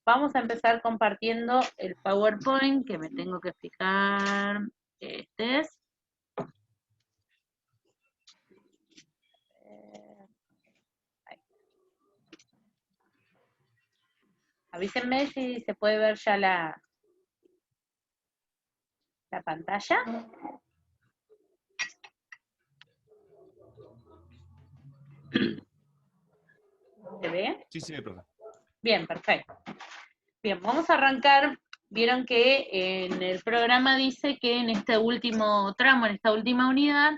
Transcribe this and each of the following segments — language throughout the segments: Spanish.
vamos a empezar compartiendo el PowerPoint, que me tengo que fijar que este es. Avísenme si se puede ver ya la pantalla. ¿Se ve? Sí, se ve, profe. Bien, perfecto. Bien, vamos a arrancar. Vieron que en el programa dice que en este último tramo, en esta última unidad,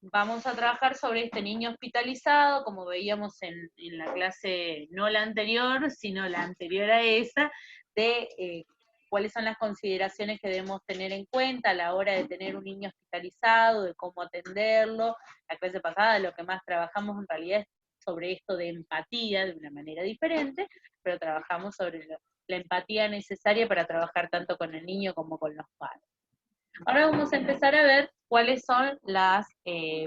vamos a trabajar sobre este niño hospitalizado, como veíamos en la clase, no la anterior, sino la anterior a esa, de cuáles son las consideraciones que debemos tener en cuenta a la hora de tener un niño hospitalizado, de cómo atenderlo. La clase pasada lo que más trabajamos en realidad es sobre esto de empatía, de una manera diferente, pero trabajamos sobre la empatía necesaria para trabajar tanto con el niño como con los padres. Ahora vamos a empezar a ver cuáles son las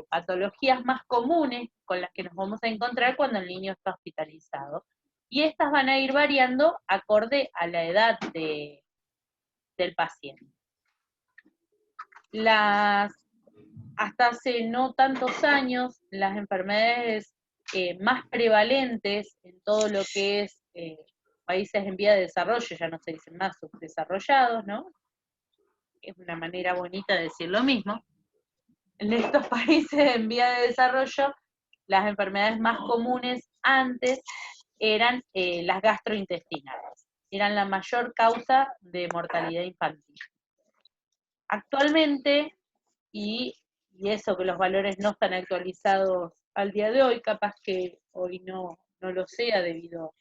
patologías más comunes con las que nos vamos a encontrar cuando el niño está hospitalizado. Y estas van a ir variando acorde a la edad del paciente. Hasta hace no tantos años, las enfermedades más prevalentes en todo lo que es países en vía de desarrollo, ya no se dicen más subdesarrollados, ¿no? Es una manera bonita de decir lo mismo. En estos países en vía de desarrollo, las enfermedades más comunes antes eran las gastrointestinales. Eran la mayor causa de mortalidad infantil. Actualmente, y eso que los valores no están actualizados al día de hoy, capaz que hoy no lo sea debido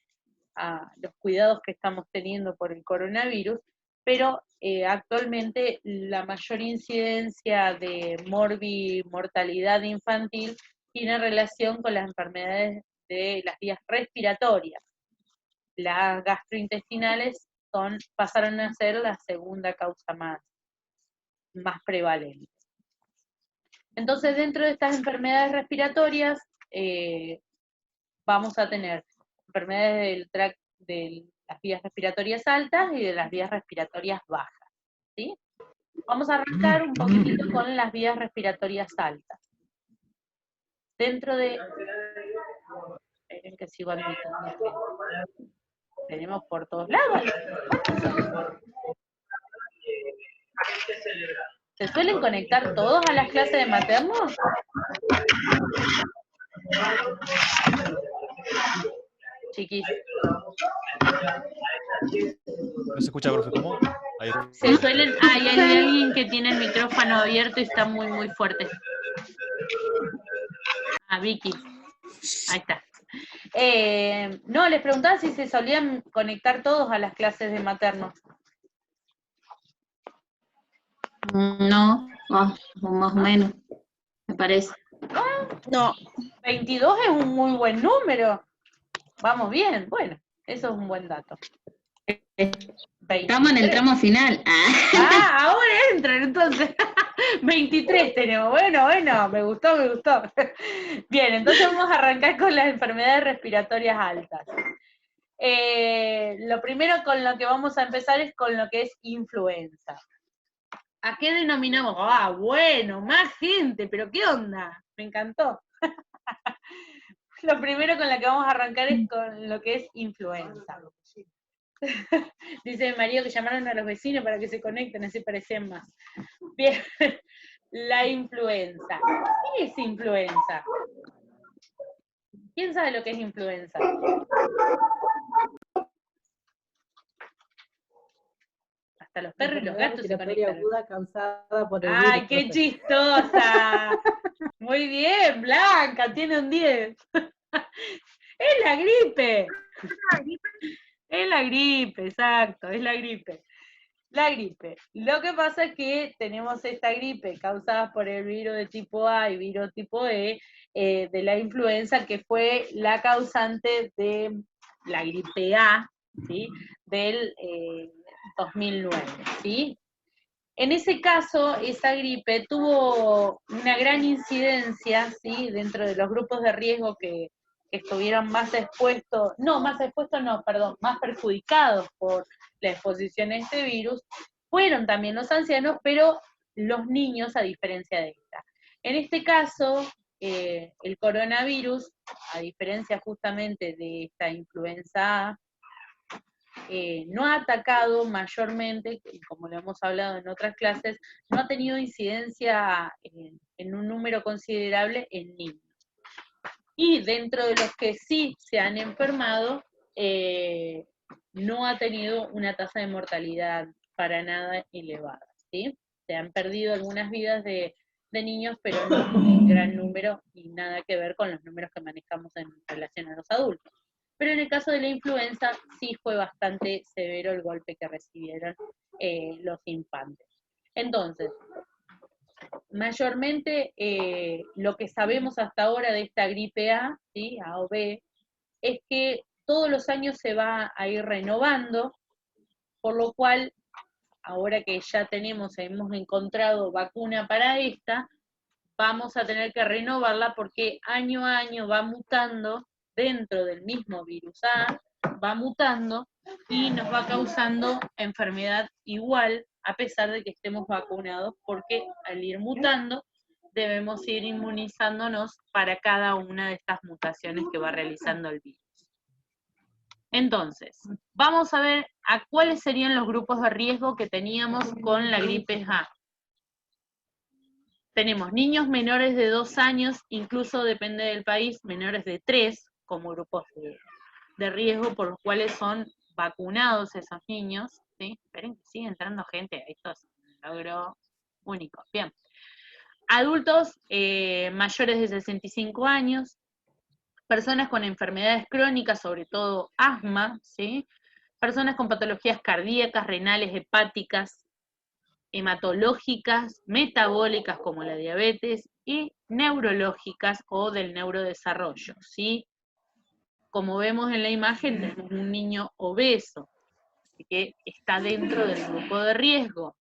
a los cuidados que estamos teniendo por el coronavirus, pero actualmente la mayor incidencia de mortalidad infantil tiene relación con las enfermedades de las vías respiratorias. Las gastrointestinales pasaron a ser la segunda causa más prevalente. Entonces, dentro de estas enfermedades respiratorias, vamos a tener enfermedades de las vías respiratorias altas y de las vías respiratorias bajas, ¿sí? Vamos a arrancar un poquitito con las vías respiratorias altas. Dentro de... Esperen que sigo admitiendo. Tenemos por todos lados. ¿Se suelen conectar todos a las clases de materno? Chiquis. ¿No se escucha, profe? ¿Cómo? Se suelen... hay alguien que tiene el micrófono abierto y está muy, muy fuerte. Ah, Vicky. Ahí está. No, les preguntaba si se solían conectar todos a las clases de materno. No, más o menos, me parece. No. 22 es un muy buen número. Vamos bien, bueno, eso es un buen dato. 23. Estamos en el tramo final. Ahora entran entonces. 23 tenemos. Bueno, me gustó. Bien, entonces vamos a arrancar con las enfermedades respiratorias altas. Lo primero con lo que vamos a empezar es con lo que es influenza. ¿A qué denominamos? Bueno, más gente, pero ¿qué onda? Me encantó. Lo primero con lo que vamos a arrancar es con lo que es influenza. Dice María que llamaron a los vecinos para que se conecten, así parecían más. Bien, la influenza. ¿Qué es influenza? ¿Quién sabe lo que es influenza? Hasta los perros y los gatos se conectan. Aguda causada por el ¡Ay, virus, qué profe. chistosa! Muy bien, Blanca, tiene un 10. ¡Es la gripe! Es la gripe, exacto, es la gripe. La gripe. Lo que pasa es que tenemos esta gripe causada por el virus de tipo A y virus tipo E, de la influenza, que fue la causante de la gripe A, ¿sí? Del 2009, ¿sí? En ese caso, esa gripe tuvo una gran incidencia, ¿sí? Dentro de los grupos de riesgo que estuvieron más perjudicados por la exposición a este virus, fueron también los ancianos, pero los niños, a diferencia de esta. En este caso, el coronavirus, a diferencia justamente de esta influenza A, no ha atacado mayormente, como lo hemos hablado en otras clases, no ha tenido incidencia en un número considerable en niños. Y dentro de los que sí se han enfermado, no ha tenido una tasa de mortalidad para nada elevada, ¿sí? Se han perdido algunas vidas de niños, pero no en gran número y nada que ver con los números que manejamos en relación a los adultos. Pero en el caso de la influenza sí fue bastante severo el golpe que recibieron los infantes. Entonces, mayormente lo que sabemos hasta ahora de esta gripe A, ¿sí? A o B, es que todos los años se va a ir renovando, por lo cual, ahora que ya hemos encontrado vacuna para esta, vamos a tener que renovarla porque año a año va mutando dentro del mismo virus A, va mutando y nos va causando enfermedad igual, a pesar de que estemos vacunados, porque al ir mutando debemos ir inmunizándonos para cada una de estas mutaciones que va realizando el virus. Entonces, vamos a ver a cuáles serían los grupos de riesgo que teníamos con la gripe A. Tenemos niños menores de 2 años, incluso depende del país, menores de 3, como grupos de riesgo por los cuales son vacunados esos niños, ¿sí? Esperen que sigue entrando gente, esto es un logro único. Bien. Adultos mayores de 65 años, personas con enfermedades crónicas, sobre todo asma, ¿sí? Personas con patologías cardíacas, renales, hepáticas, hematológicas, metabólicas como la diabetes y neurológicas o del neurodesarrollo, ¿sí? Como vemos en la imagen, tenemos un niño obeso, así que está dentro del grupo de riesgo.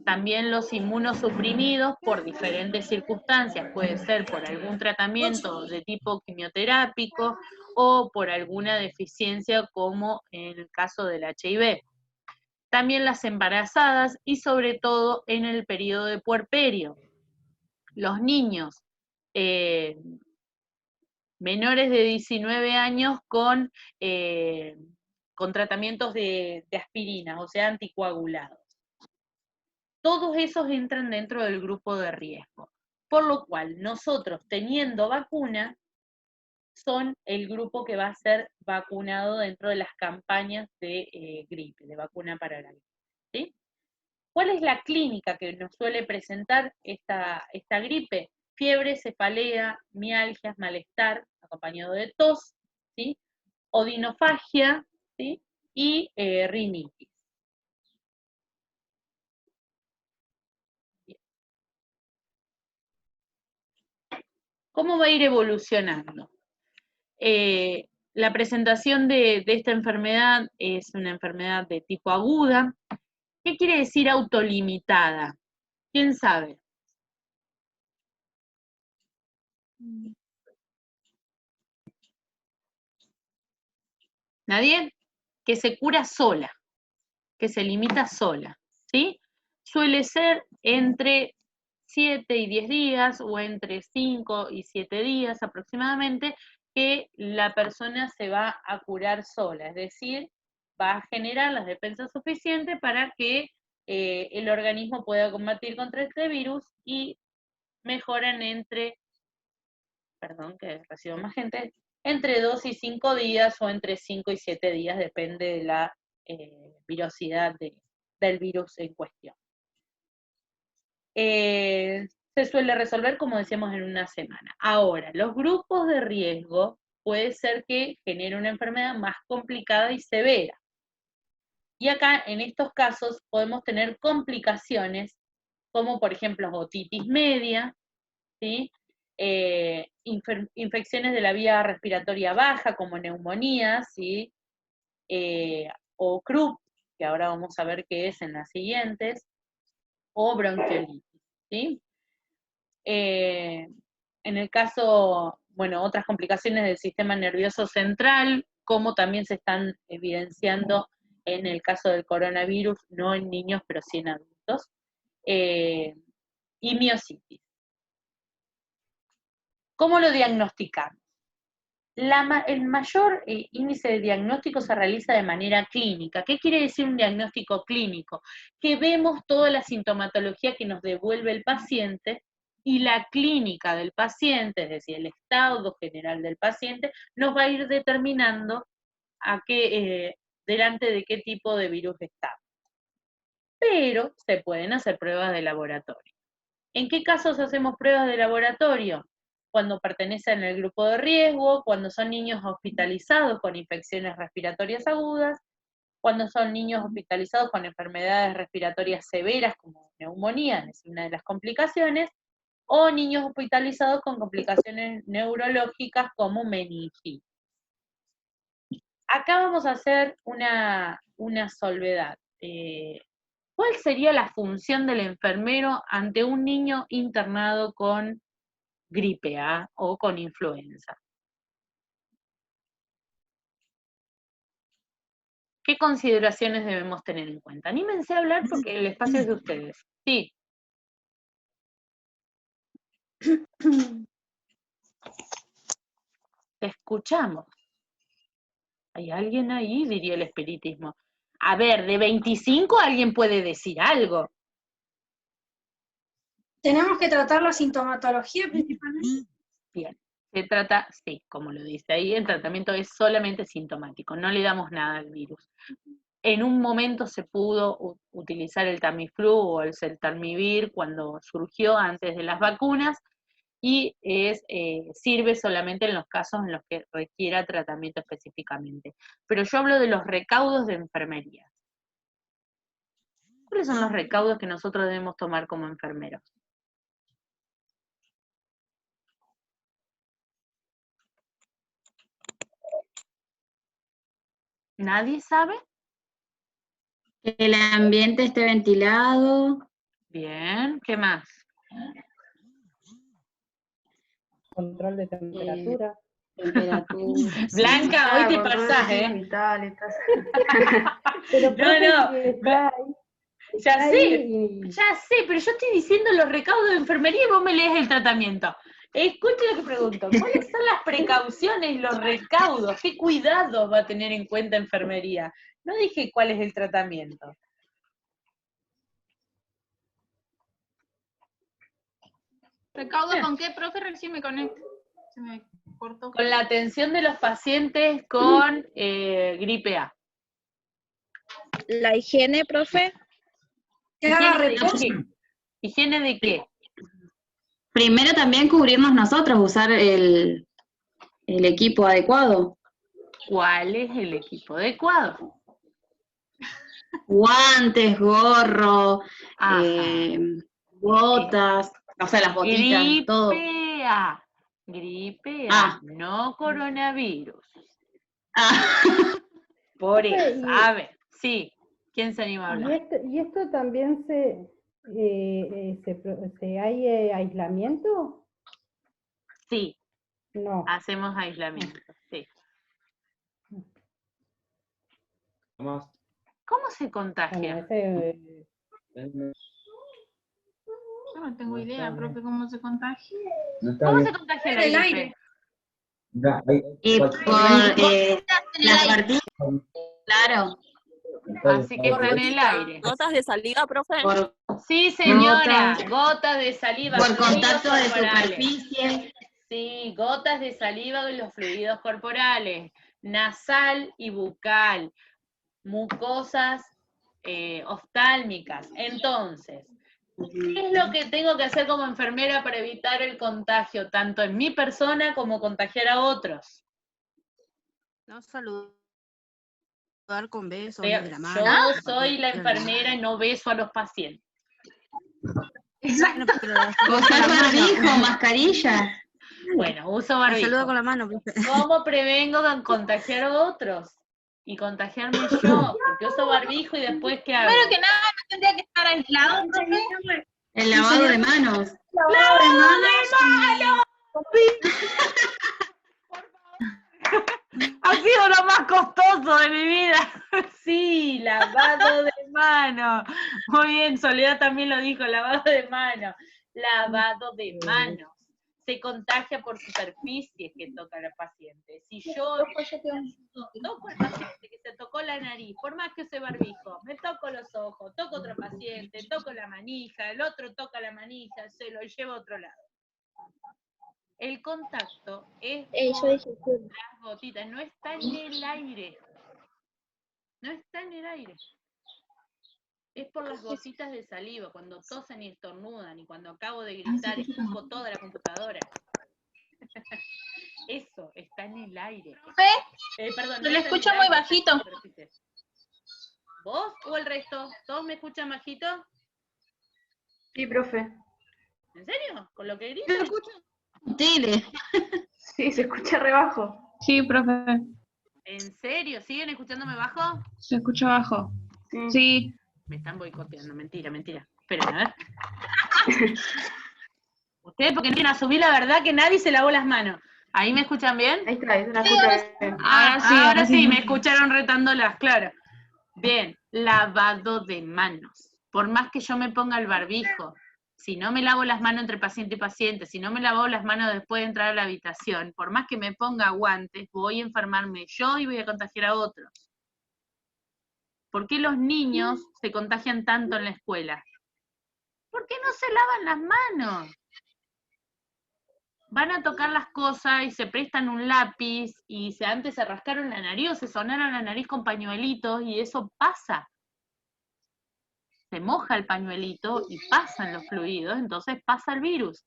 También los inmunosuprimidos por diferentes circunstancias, puede ser por algún tratamiento de tipo quimioterápico o por alguna deficiencia como en el caso del HIV. También las embarazadas y sobre todo en el periodo de puerperio. Los niños menores de 19 años con tratamientos de aspirina, o sea, anticoagulados. Todos esos entran dentro del grupo de riesgo, por lo cual nosotros teniendo vacuna, son el grupo que va a ser vacunado dentro de las campañas de gripe, de vacuna para la gripe, ¿sí? ¿Cuál es la clínica que nos suele presentar esta gripe? Fiebre, cefalea, mialgias, malestar, acompañado de tos, ¿sí? Odinofagia, ¿sí? Y rinitis. ¿Cómo va a ir evolucionando? La presentación de esta enfermedad es una enfermedad de tipo aguda. ¿Qué quiere decir autolimitada? ¿Quién sabe? ¿Nadie? Que se cura sola, que se limita sola, ¿sí? Suele ser entre 7 y 10 días o entre 5 y 7 días aproximadamente que la persona se va a curar sola, es decir, va a generar las defensas suficientes para que el organismo pueda combatir contra este virus y mejoran que recibo más gente, entre 2 y 5 días o entre 5 y 7 días, depende de la virosidad del virus en cuestión. Se suele resolver, como decíamos, en una semana. Ahora, los grupos de riesgo puede ser que genere una enfermedad más complicada y severa. Y acá, en estos casos, podemos tener complicaciones, como por ejemplo otitis media, ¿sí? Infecciones de la vía respiratoria baja, como neumonías, ¿sí? O croup, que ahora vamos a ver qué es en las siguientes, o bronquiolitis, ¿sí? En el caso, bueno, otras complicaciones del sistema nervioso central, como también se están evidenciando en el caso del coronavirus, no en niños, pero sí en adultos, y miositis. ¿Cómo lo diagnosticamos? El mayor índice de diagnóstico se realiza de manera clínica. ¿Qué quiere decir un diagnóstico clínico? Que vemos toda la sintomatología que nos devuelve el paciente y la clínica del paciente, es decir, el estado general del paciente, nos va a ir determinando delante de qué tipo de virus está. Pero se pueden hacer pruebas de laboratorio. ¿En qué casos hacemos pruebas de laboratorio? Cuando pertenecen al grupo de riesgo, cuando son niños hospitalizados con infecciones respiratorias agudas, cuando son niños hospitalizados con enfermedades respiratorias severas como neumonía, es una de las complicaciones, o niños hospitalizados con complicaciones neurológicas como meningitis. Acá vamos a hacer una salvedad. ¿Cuál sería la función del enfermero ante un niño internado con gripe A o con influenza? ¿Qué consideraciones debemos tener en cuenta? Anímense a hablar porque el espacio es de ustedes. Sí. Te escuchamos. ¿Hay alguien ahí? Diría el espiritismo. A ver, de 25 alguien puede decir algo. Tenemos que tratar la sintomatología principalmente. Bien, se trata, sí, como lo dice ahí, el tratamiento es solamente sintomático, no le damos nada al virus. En un momento se pudo utilizar el Tamiflu o el Celtarmivir cuando surgió antes de las vacunas, y sirve solamente en los casos en los que requiera tratamiento específicamente. Pero yo hablo de los recaudos de enfermería. ¿Cuáles son los recaudos que nosotros debemos tomar como enfermeros? ¿Nadie sabe? Que el ambiente esté ventilado. Bien, ¿qué más? Control de temperatura. Temperatura. Blanca, hoy te pasás, ¿eh? Vital, Pero profe, no. si está ahí, Ya está sé, ahí ya sé, pero yo estoy diciendo los recaudos de enfermería y vos me lees el tratamiento. Escuche lo que pregunto. ¿Cuáles son las precauciones, los recaudos? ¿Qué cuidados va a tener en cuenta enfermería? No dije cuál es el tratamiento. ¿Recaudo con qué, profe? Recién me conecto. Se me cortó. Con la atención de los pacientes con gripe A. La higiene, profe. Que haga ¿Higiene de reposo. qué? ¿Higiene de qué? Primero también cubrirnos nosotros, usar el equipo adecuado. ¿Cuál es el equipo adecuado? Guantes, gorro, Ajá. botas, o sea, las botitas, todo. Gripe A, no coronavirus. Por Profe, eso, a ver, sí, ¿quién se anima a hablar? ¿Y esto también hay aislamiento? Sí, No. hacemos aislamiento, sí. ¿Cómo se contagia? Yo no tengo idea, profe, cómo se contagia. ¿Cómo se contagia la El gripe? aire. Y por las partículas, claro. Así que está en el aire. Notas de saliva, profe. Sí, señora, gotas de saliva. Por fluidos contacto de corporales. superficie. Sí, gotas de saliva en los fluidos corporales, nasal y bucal, mucosas oftálmicas. Entonces, ¿qué es lo que tengo que hacer como enfermera para evitar el contagio, tanto en mi persona como contagiar a otros? No saludar con besos Yo de la mano. soy la enfermera y no beso a los pacientes. Exacto. Usar barbijo, mascarilla. Bueno, uso La saludo barbijo. con la mano, profe. ¿Cómo prevengo contagiar a otros? Y contagiarme yo, porque uso barbijo y después ¿qué hago? Primero que nada, no tendría que estar aislado, profe. El lavado de manos. ¡Lavado de manos! Ha sido lo más costoso de mi vida. Sí, lavado de mano. Muy bien, Soledad también lo dijo, lavado de mano. Lavado de manos. Se contagia por superficies que toca la paciente. Si yo toco al paciente que se tocó la nariz, por más que use barbijo, me toco los ojos, toco otro paciente, toco la manija, el otro toca la manija, se lo lleva a otro lado. El contacto es por las gotitas, no está en el aire. No está en el aire. Es por las gotitas de saliva, cuando tosen y estornudan, y cuando acabo de gritar, escupo toda la computadora. Eso, está en el aire. Perdón, Se le escucha muy bajito. ¿Vos o el resto? ¿Todos me escuchan bajito? Sí, profe. ¿En serio? ¿Con lo que grito? Tele. Sí, se escucha re bajo. Sí, profe. ¿En serio? ¿Siguen escuchándome bajo? Se escucha bajo. Sí. Me están boicoteando, mentira. Esperen, a ver. Ustedes porque no quieren asumir la verdad que nadie se lavó las manos. ¿Ahí me escuchan bien? Ahí está, ahí se la escucha bien. Ahora sí, me escucharon retándolas, claro. Bien, lavado de manos. Por más que yo me ponga el barbijo, si no me lavo las manos entre paciente y paciente, si no me lavo las manos después de entrar a la habitación, por más que me ponga guantes, voy a enfermarme yo y voy a contagiar a otros. ¿Por qué los niños se contagian tanto en la escuela? ¿Por qué no se lavan las manos? Van a tocar las cosas y se prestan un lápiz y antes se rascaron la nariz o se sonaron la nariz con pañuelitos y eso pasa. Se moja el pañuelito y pasan los fluidos, entonces pasa el virus.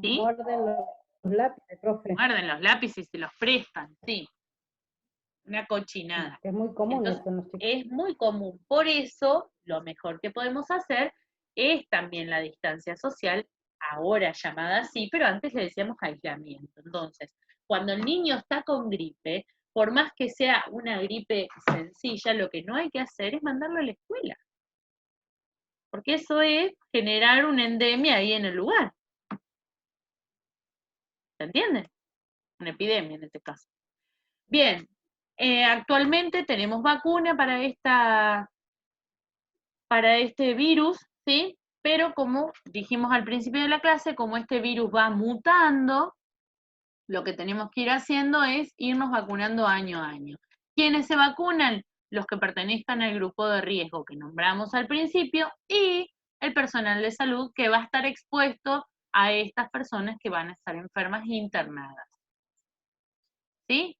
¿Sí? Muerden los lápices, profe. Muerden los lápices y se los prestan, sí. Una cochinada. Es muy común Entonces, eso en los chicos. es muy común. Por eso, lo mejor que podemos hacer es también la distancia social, ahora llamada así, pero antes le decíamos aislamiento. Entonces, cuando el niño está con gripe, por más que sea una gripe sencilla, lo que no hay que hacer es mandarlo a la escuela. Porque eso es generar una endemia ahí en el lugar. ¿Se entiende? Una epidemia en este caso. Bien, actualmente tenemos vacuna para este virus, ¿sí? Pero como dijimos al principio de la clase, como este virus va mutando, lo que tenemos que ir haciendo es irnos vacunando año a año. ¿Quiénes se vacunan? Los que pertenezcan al grupo de riesgo que nombramos al principio y el personal de salud que va a estar expuesto a estas personas que van a estar enfermas e internadas. ¿Sí?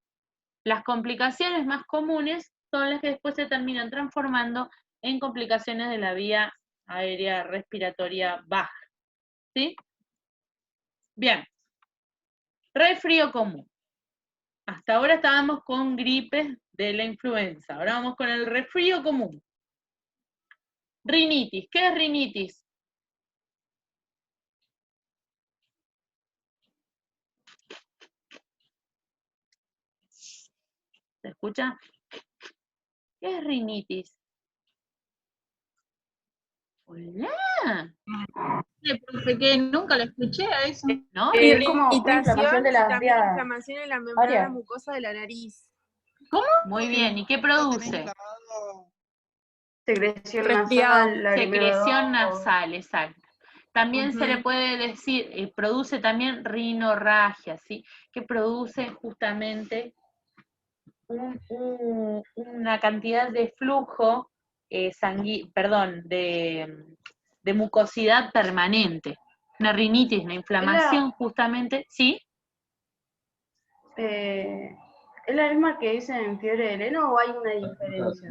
Las complicaciones más comunes son las que después se terminan transformando en complicaciones de la vía aérea respiratoria baja. ¿Sí? Bien. Resfrío común. Hasta ahora estábamos con gripes de la influenza. Ahora vamos con el resfrío común. Rinitis. ¿Qué es rinitis? ¿Se escucha? ¿Qué es rinitis? ¡Hola! Profe, que nunca lo escuché a eso. ¿No? Es como una inflamación de las también vías. inflamación en la membrana Aria. mucosa de la nariz. Muy bien. ¿Y qué produce? Secreción Resfriado. nasal, lagrimeado. Secreción nasal, exacto. También se le puede decir, produce también rinorragia, ¿sí? Que produce justamente una cantidad de flujo de mucosidad permanente. Una rinitis, una inflamación justamente, ¿sí? ¿Es la misma que dicen en fiebre del heno o hay una diferencia?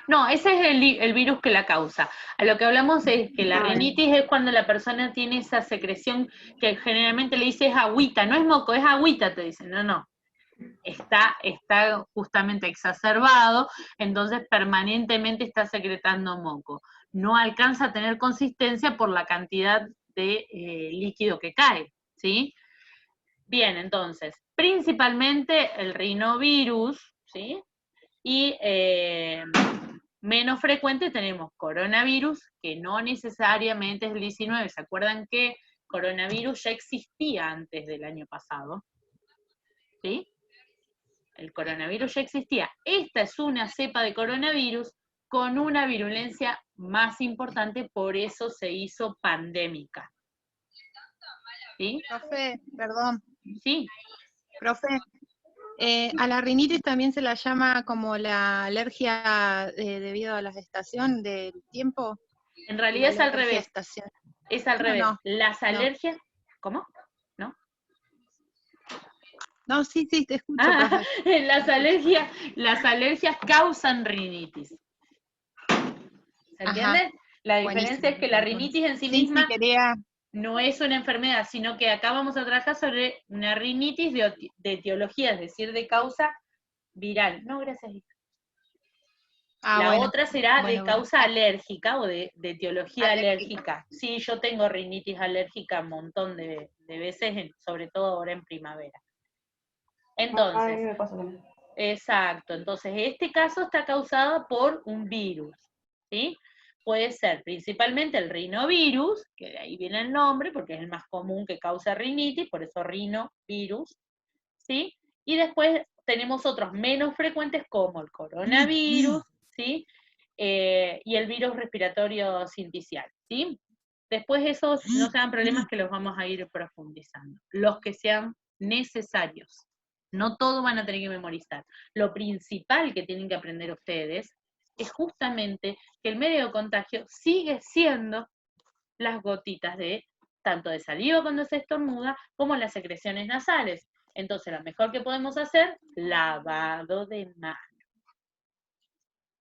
No, ese es el virus que la causa. A lo que hablamos es que la rinitis es cuando la persona tiene esa secreción que generalmente le dice es agüita, no es moco, es agüita, te dicen. No. Está justamente exacerbado, entonces permanentemente está secretando moco. No alcanza a tener consistencia por la cantidad de líquido que cae, ¿sí? Bien, entonces, principalmente el rinovirus, ¿sí? Y menos frecuente tenemos coronavirus, que no necesariamente es el 19. ¿Se acuerdan que coronavirus ya existía antes del año pasado, ¿sí? El coronavirus ya existía. Esta es una cepa de coronavirus con una virulencia más importante, por eso se hizo pandémica. ¿Sí? Profe, perdón, Sí, profe. A la rinitis también se la llama como la alergia debido a la estación del tiempo. en realidad es al Alergia revés. estacional. Es al No, revés. no, Las alergias... ¿Cómo? No, sí, te escucho, Ah, profe. las alergias causan rinitis. ¿Se Ajá, entiende? La diferencia buenísimo. es que la rinitis en sí Sí, misma quería. no es una enfermedad, sino que acá vamos a trabajar sobre una rinitis de etiología, es decir, de causa viral. No, gracias. La Bueno, otra será de bueno. causa alérgica o de etiología Alérgica. alérgica. Sí, yo tengo rinitis alérgica un montón de veces, sobre todo ahora en primavera. A mí Entonces, me pasa también. exacto, entonces este caso está causado por un virus, ¿sí? Puede ser principalmente el rinovirus, que de ahí viene el nombre, porque es el más común que causa rinitis, por eso rinovirus, ¿sí? Y después tenemos otros menos frecuentes como el coronavirus, ¿sí? Y el virus respiratorio sincicial, ¿sí? Después esos no sean problemas que los vamos a ir profundizando, los que sean necesarios. No todo van a tener que memorizar. Lo principal que tienen que aprender ustedes es justamente que el medio de contagio sigue siendo las gotitas de tanto de saliva cuando se estornuda como las secreciones nasales. Entonces, lo mejor que podemos hacer, lavado de manos.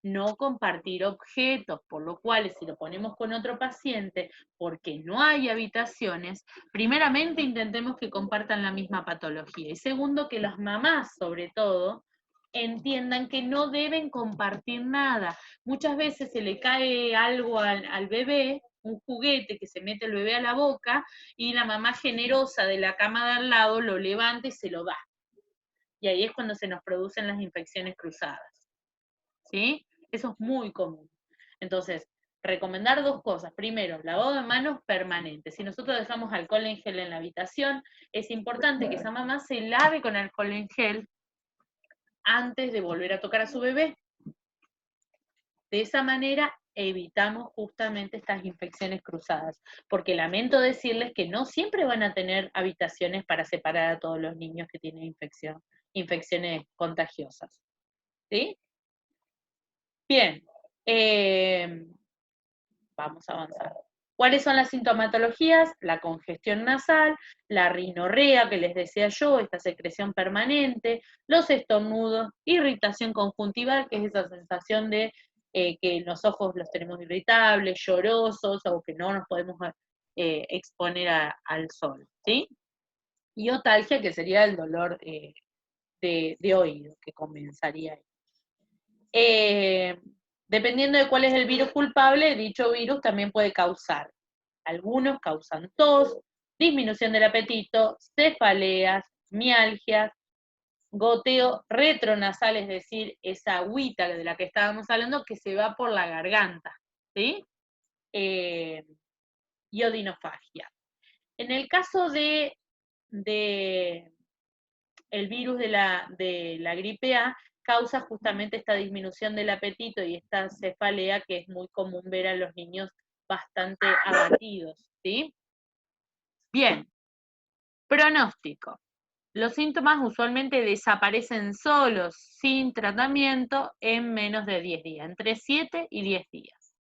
No compartir objetos, por lo cual si lo ponemos con otro paciente, porque no hay habitaciones, primeramente intentemos que compartan la misma patología. Y segundo, que las mamás, sobre todo, entiendan que no deben compartir nada. Muchas veces se le cae algo al bebé, un juguete que se mete el bebé a la boca, y la mamá generosa de la cama de al lado lo levanta y se lo da. Y ahí es cuando se nos producen las infecciones cruzadas. ¿Sí? Eso es muy común. Entonces, recomendar dos cosas. Primero, lavado de manos permanente. Si nosotros dejamos alcohol en gel en la habitación, es importante que esa mamá se lave con alcohol en gel antes de volver a tocar a su bebé. De esa manera evitamos justamente estas infecciones cruzadas, porque lamento decirles que no siempre van a tener habitaciones para separar a todos los niños que tienen infecciones contagiosas. ¿Sí? Bien, vamos a avanzar. ¿Cuáles son las sintomatologías? La congestión nasal, la rinorrea, que les decía yo, esta secreción permanente, los estornudos, irritación conjuntival, que es esa sensación de que los ojos los tenemos irritables, llorosos, o que no nos podemos exponer al sol, ¿sí? Y otalgia, que sería el dolor de oído, que comenzaría ahí. Dependiendo de cuál es el virus culpable, dicho virus también puede causar. Algunos causan tos, disminución del apetito, cefaleas, mialgias, goteo retronasal, es decir, esa agüita de la que estábamos hablando que se va por la garganta, ¿sí? Y odinofagia. En el caso de el virus de la gripe A, causa justamente esta disminución del apetito y esta cefalea que es muy común ver a los niños bastante abatidos, ¿sí? Bien, pronóstico. Los síntomas usualmente desaparecen solos, sin tratamiento, en menos de 10 días, entre 7 y 10 días.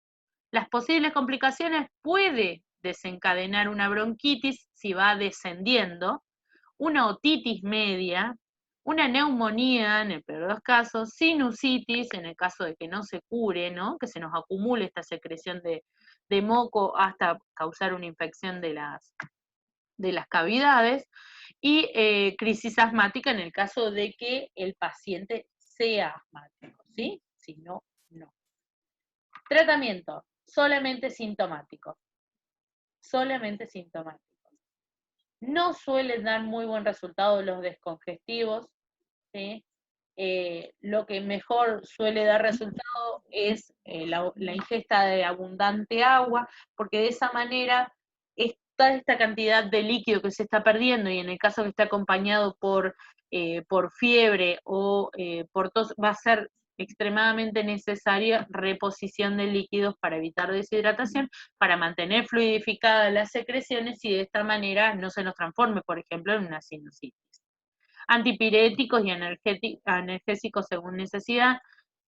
Las posibles complicaciones puede desencadenar una bronquitis si va descendiendo, una otitis media, una neumonía en el peor de los casos, sinusitis en el caso de que no se cure, ¿no? Que se nos acumule esta secreción de moco hasta causar una infección de las cavidades, y crisis asmática en el caso de que el paciente sea asmático, ¿sí? Si no, no. Tratamiento, solamente sintomático. Solamente sintomático. No suelen dar muy buen resultado los descongestivos, ¿sí? Lo que mejor suele dar resultado es la ingesta de abundante agua, porque de esa manera toda esta cantidad de líquido que se está perdiendo, y en el caso que esté acompañado por fiebre o por tos, va a ser extremadamente necesaria reposición de líquidos para evitar deshidratación, para mantener fluidificadas las secreciones y de esta manera no se nos transforme, por ejemplo, en una sinusitis. Antipiréticos y analgésicos según necesidad,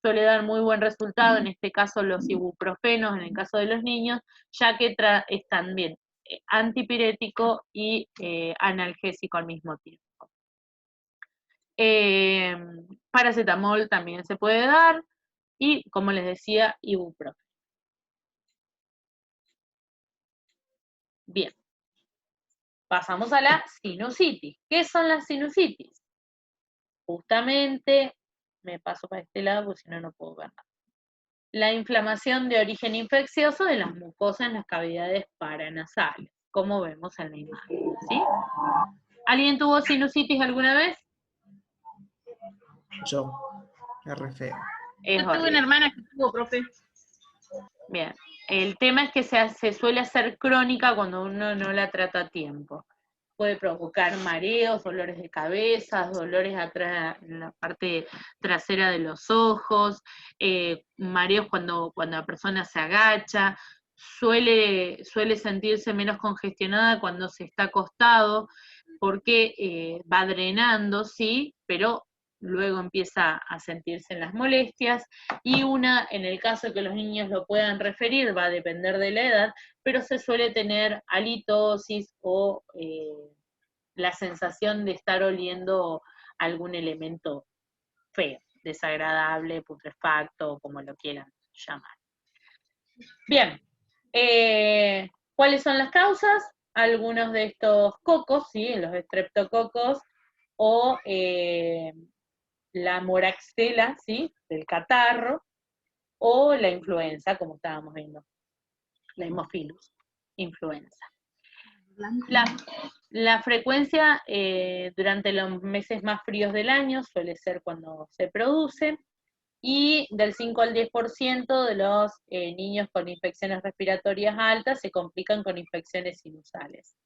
suele dar muy buen resultado, en este caso los ibuprofenos, en el caso de los niños, ya que están bien antipirético y analgésico al mismo tiempo. Paracetamol también se puede dar, y como les decía, ibuprofeno. Bien, pasamos a la sinusitis. ¿Qué son las sinusitis? Justamente, me paso para este lado porque si no, no puedo ver nada. La inflamación de origen infeccioso de las mucosas en las cavidades paranasales, como vemos en la imagen, ¿sí? ¿Alguien tuvo sinusitis alguna vez? Yo. Es re feo. Es Yo tuve horrible. una hermana que tuvo, profe. Bien, el tema es que se suele hacer crónica cuando uno no la trata a tiempo. Puede provocar mareos, dolores de cabeza, dolores atrás en la parte trasera de los ojos, mareos cuando la persona se agacha, suele sentirse menos congestionada cuando se está acostado, porque va drenando, sí, pero luego empieza a sentirse en las molestias, y en el caso de que los niños lo puedan referir, va a depender de la edad, pero se suele tener halitosis o la sensación de estar oliendo algún elemento feo, desagradable, putrefacto, como lo quieran llamar. Bien, ¿cuáles son las causas? Algunos de estos cocos, ¿sí? Los estreptococos, o la moraxela, ¿sí? Del catarro, o la influenza, como estábamos viendo, la Haemophilus, influenza. La frecuencia durante los meses más fríos del año suele ser cuando se produce, y del 5 al 10% de los niños con infecciones respiratorias altas se complican con infecciones sinusales.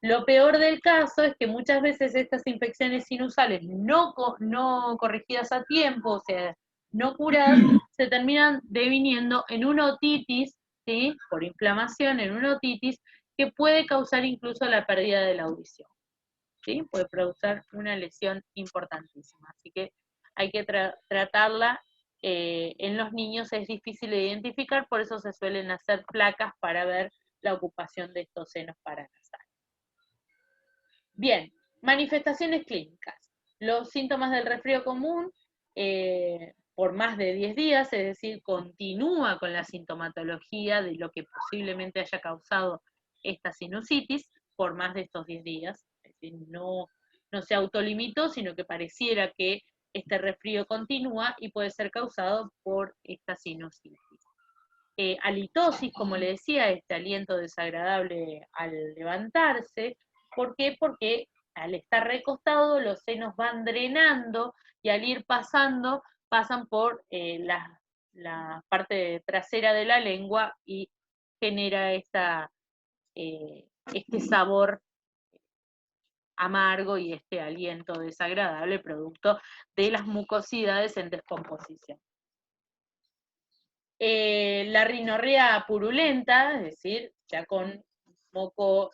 Lo peor del caso es que muchas veces estas infecciones sinusales no corregidas a tiempo, o sea, no curadas, se terminan deviniendo en una otitis, ¿sí? Por inflamación, en una otitis que puede causar incluso la pérdida de la audición, ¿sí? Puede producir una lesión importantísima, así que hay que tratarla. En los niños es difícil de identificar, por eso se suelen hacer placas para ver la ocupación de estos senos paranasales. Bien, manifestaciones clínicas. Los síntomas del resfrío común por más de 10 días, es decir, continúa con la sintomatología de lo que posiblemente haya causado esta sinusitis por más de estos 10 días, es decir, no se autolimitó, sino que pareciera que este resfrío continúa y puede ser causado por esta sinusitis. Halitosis, como le decía, este aliento desagradable al levantarse. ¿Por qué? Porque al estar recostado los senos van drenando y al ir pasando, pasan por la parte trasera de la lengua y genera este sabor amargo y este aliento desagradable producto de las mucosidades en descomposición. La rinorrea purulenta, es decir, ya con moco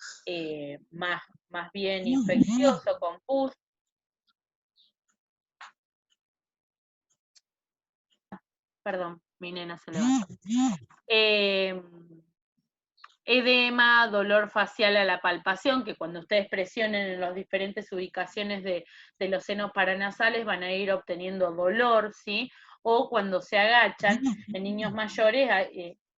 más bien infeccioso, con pus. Perdón, mi nena se levantó. Edema, dolor facial a la palpación, que cuando ustedes presionen en las diferentes ubicaciones de los senos paranasales van a ir obteniendo dolor, ¿sí? O cuando se agachan, en niños mayores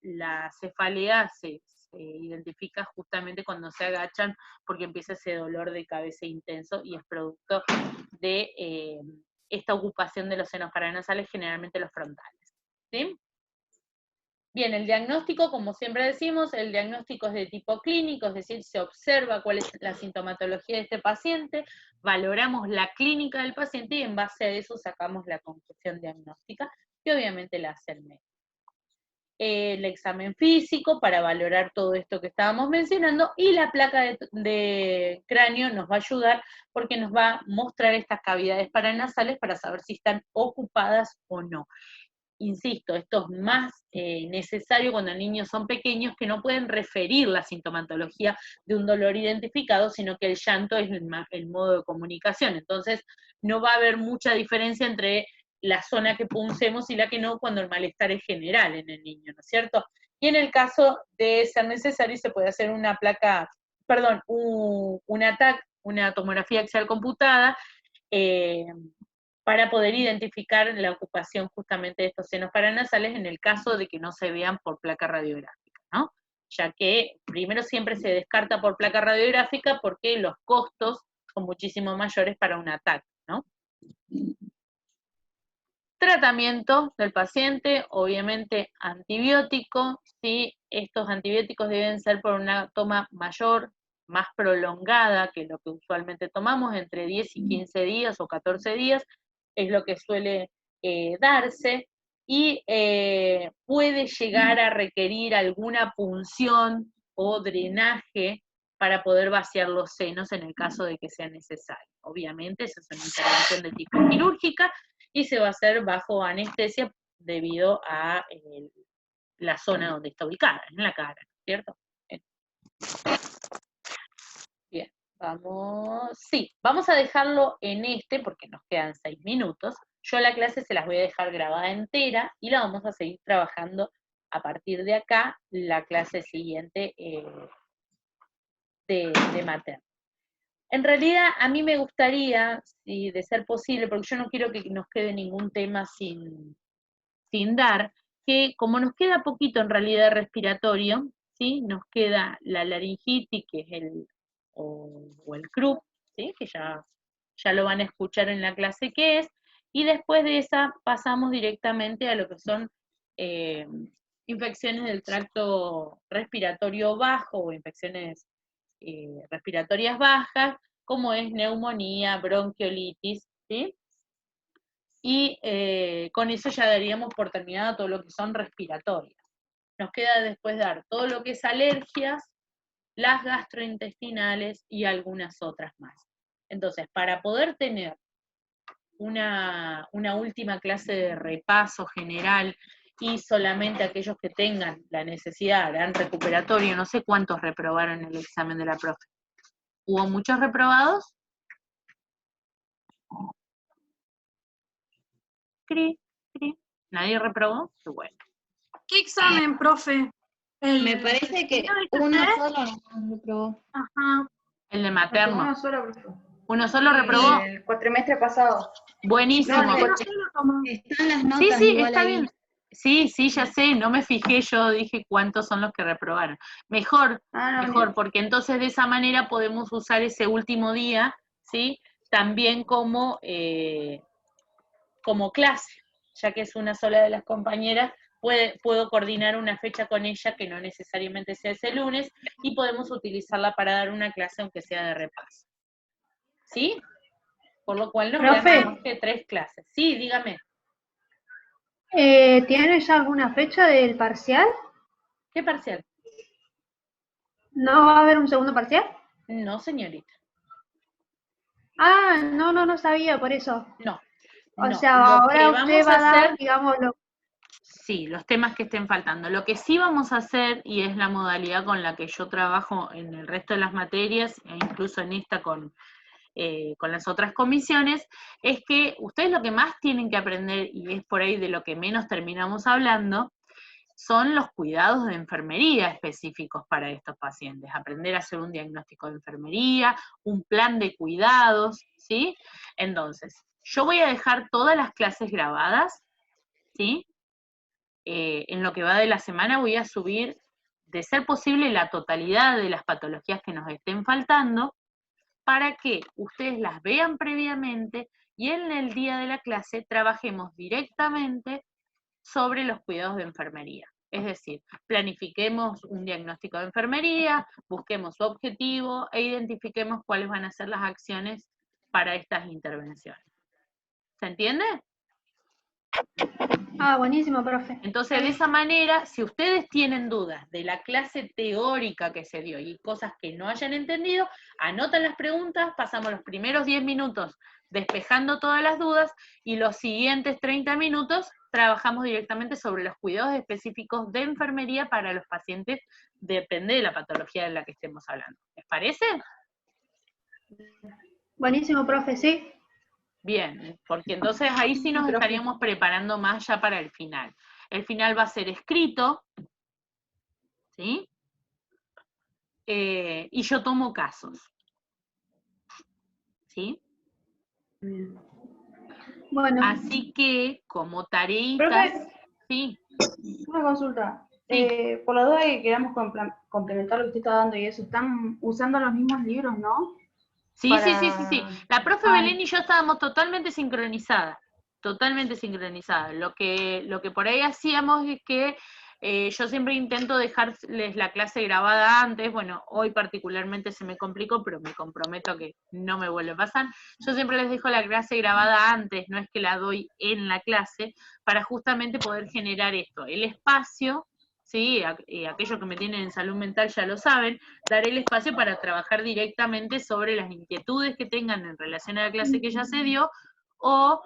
la cefalea se identifica justamente cuando se agachan, porque empieza ese dolor de cabeza intenso y es producto de esta ocupación de los senos paranasales, generalmente los frontales, ¿sí? Bien, el diagnóstico, como siempre decimos, el diagnóstico es de tipo clínico, es decir, se observa cuál es la sintomatología de este paciente, valoramos la clínica del paciente y en base a eso sacamos la conclusión diagnóstica, que obviamente la hace el médico. el examen físico para valorar todo esto que estábamos mencionando, y la placa de cráneo nos va a ayudar porque nos va a mostrar estas cavidades paranasales para saber si están ocupadas o no. Insisto, esto es más necesario cuando los niños son pequeños, que no pueden referir la sintomatología de un dolor identificado, sino que el llanto es el modo de comunicación. Entonces, no va a haber mucha diferencia entre la zona que punzemos y la que no, cuando el malestar es general en el niño, ¿no es cierto? Y en el caso de ser necesario, se puede hacer una placa, perdón, un ATAC, una tomografía axial computada, para poder identificar la ocupación justamente de estos senos paranasales en el caso de que no se vean por placa radiográfica, ¿no? Ya que primero siempre se descarta por placa radiográfica porque los costos son muchísimo mayores para un ATAC, ¿no? Tratamiento del paciente, obviamente antibiótico, ¿sí? Estos antibióticos deben ser por una toma mayor, más prolongada que lo que usualmente tomamos, entre 10 y 15 días o 14 días, es lo que suele darse, y puede llegar a requerir alguna punción o drenaje para poder vaciar los senos en el caso de que sea necesario. Obviamente, esa es una intervención de tipo quirúrgica, y se va a hacer bajo anestesia debido a la zona donde está ubicada, en la cara, ¿cierto? Bien, vamos a dejarlo en porque nos quedan 6 minutos. Yo la clase se las voy a dejar grabada entera y la vamos a seguir trabajando a partir de acá, la clase siguiente de materno. En realidad, a mí me gustaría, si de ser posible, porque yo no quiero que nos quede ningún tema sin dar, que como nos queda poquito en realidad respiratorio, ¿sí? Nos queda la laringitis, que es o el croup, ¿sí? Que ya lo van a escuchar en la clase que es, y después de esa pasamos directamente a lo que son infecciones del tracto respiratorio bajo o infecciones respiratorias bajas, como es neumonía, bronquiolitis, ¿sí? Y con eso ya daríamos por terminado todo lo que son respiratorias. Nos queda después dar todo lo que es alergias, las gastrointestinales y algunas otras más. Entonces, para poder tener una última clase de repaso general, y solamente aquellos que tengan la necesidad harán recuperatorio, no sé cuántos reprobaron el examen de la profe. ¿Hubo muchos reprobados? ¿Nadie reprobó? Qué bueno. ¿Qué examen, profe? Me parece que uno solo no reprobó. Ajá. El de No, materno. uno solo, profe. ¿Uno solo reprobó? El cuatrimestre pasado. Buenísimo. No, Están las notas Sí, igual está ahí. bien. Sí, ya sé, no me fijé, yo dije cuántos son los que reprobaron. Mejor, porque entonces de esa manera podemos usar ese último día, ¿sí? También como clase, ya que es una sola de las compañeras, puedo coordinar una fecha con ella que no necesariamente sea ese lunes, y podemos utilizarla para dar una clase aunque sea de repaso. ¿Sí? Por lo cual nos quedan más que 3 clases. Sí, dígame. ¿Tienes ya alguna fecha del parcial? ¿Qué parcial? ¿No va a haber un segundo parcial? No, señorita. Ah, no sabía, por eso. No. O sea, ahora usted va a dar, digamos, Sí, los temas que estén faltando. Lo que sí vamos a hacer, y es la modalidad con la que yo trabajo en el resto de las materias, e incluso en esta con las otras comisiones, es que ustedes lo que más tienen que aprender, y es por ahí de lo que menos terminamos hablando, son los cuidados de enfermería específicos para estos pacientes. Aprender a hacer un diagnóstico de enfermería, un plan de cuidados, ¿sí? Entonces, yo voy a dejar todas las clases grabadas, ¿sí? En lo que va de la semana voy a subir, de ser posible, la totalidad de las patologías que nos estén faltando, para que ustedes las vean previamente y en el día de la clase trabajemos directamente sobre los cuidados de enfermería. Es decir, planifiquemos un diagnóstico de enfermería, busquemos su objetivo e identifiquemos cuáles van a ser las acciones para estas intervenciones. ¿Se entiende? Ah, buenísimo, profe. Entonces, de esa manera, si ustedes tienen dudas de la clase teórica que se dio y cosas que no hayan entendido, anotan las preguntas, pasamos los primeros 10 minutos despejando todas las dudas y los siguientes 30 minutos trabajamos directamente sobre los cuidados específicos de enfermería para los pacientes, depende de la patología de la que estemos hablando. ¿Les parece? Buenísimo, profe, sí. Bien, porque entonces ahí sí nos estaríamos preparando más ya para el final. El final va a ser escrito, ¿sí? Y yo tomo casos, ¿sí? Bueno, Así que, como tareitas, profe, sí, una consulta. Sí. Por la duda que queramos complementar lo que usted está dando y eso, ¿están usando los mismos libros, no? sí, sí, sí, sí, sí. La profe Ay. Belén y yo estábamos totalmente sincronizadas, totalmente sincronizadas. Lo que por ahí hacíamos es que yo siempre intento dejarles la clase grabada antes, bueno, hoy particularmente se me complicó, pero me comprometo a que no me vuelve a pasar. Yo siempre les dejo la clase grabada antes, no es que la doy en la clase, para justamente poder generar esto, el espacio, ¿sí? Aquellos que me tienen en salud mental ya lo saben, dar el espacio para trabajar directamente sobre las inquietudes que tengan en relación a la clase que ya se dio, o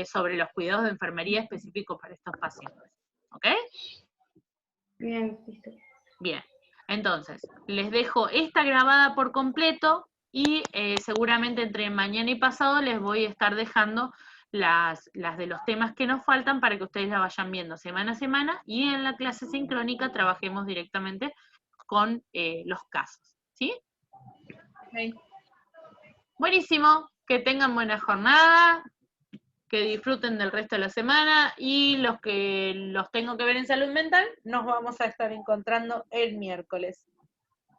sobre los cuidados de enfermería específicos para estos pacientes. ¿Ok? Bien, listo. Bien. Entonces, les dejo esta grabada por completo y seguramente entre mañana y pasado les voy a estar dejando las de los temas que nos faltan para que ustedes la vayan viendo semana a semana y en la clase sincrónica trabajemos directamente con los casos. ¿Sí? Buenísimo. Que tengan buena jornada. Que disfruten del resto de la semana y los que los tengo que ver en salud mental, nos vamos a estar encontrando el miércoles.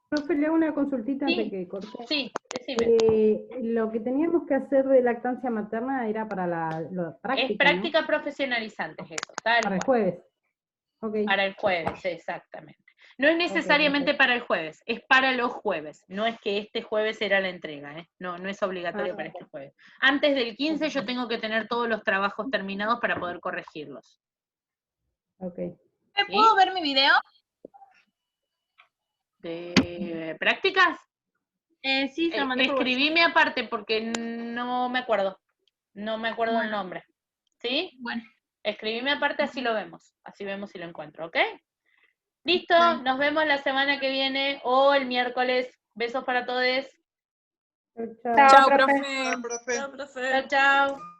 Profe, le hago una consultita Sí. antes que corte. Sí, decime. Lo que teníamos que hacer de lactancia materna era para la práctica, Es práctica profesionalizante eso, tal para el cual. jueves. Okay. Para el jueves, exactamente. No es necesariamente para el jueves, es para los jueves. No es que este jueves era la entrega, ¿eh? No es obligatorio para este jueves. Antes del 15 yo tengo que tener todos los trabajos terminados para poder corregirlos. Okay. ¿Me puedo ver mi video? ¿De prácticas? Sí, se lo mandé por WhatsApp. Escribime aparte porque no me acuerdo. No me acuerdo el nombre. ¿Sí? Bueno. Escribime aparte, así lo vemos. Así vemos si lo encuentro, ¿ok? Listo, nos vemos la semana que viene o el miércoles. Besos para todos. Chao, profe. Chao, profe. Chao, chao.